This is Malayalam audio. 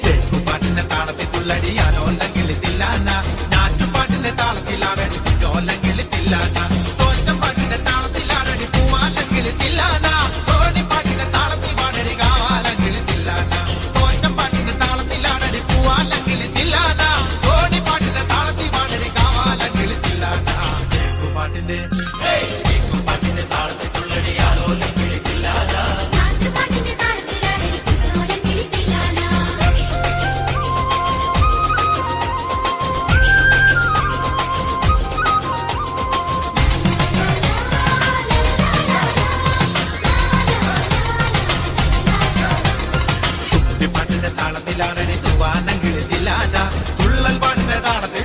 തെക്കുപാട്ടിന്റെ താളത്തിൽ തുള്ളടിയാലോ അല്ലെങ്കിൽ തില്ലാന ഞാറ്റുപാട്ടിന്റെ താളത്തിലാണടി കുഞ്ഞോ അല്ലെങ്കിൽ തില്ലാന തോറ്റം പാട്ടിന്റെ താളത്തിലാണടി പൂവാല്ലെങ്കിൽ തില്ലാന തോണിപ്പാട്ടിന്റെ താളത്തിൽ പാടടി കാവാലെങ്കിൽ തില്ലാന തോറ്റം പാട്ടിന്റെ താളത്തിലാണടി പൂവാലെങ്കിൽ തില്ലാന തോണിപ്പാട്ടിന്റെ താളത്തിൽ പാടടി കാവാലെങ്കിൽ തില്ലാന തെക്കുപാട്ടിന്റെ താളത്തിൽ തുള്ളടിയാലോ അല്ലെങ്കിൽ തില്ലാന താളത്തിലാണടി തൂവാനെങ്കിൽ തില്ലാന തുള്ളൽ പാട്ടിന്റെ താളത്തിൽ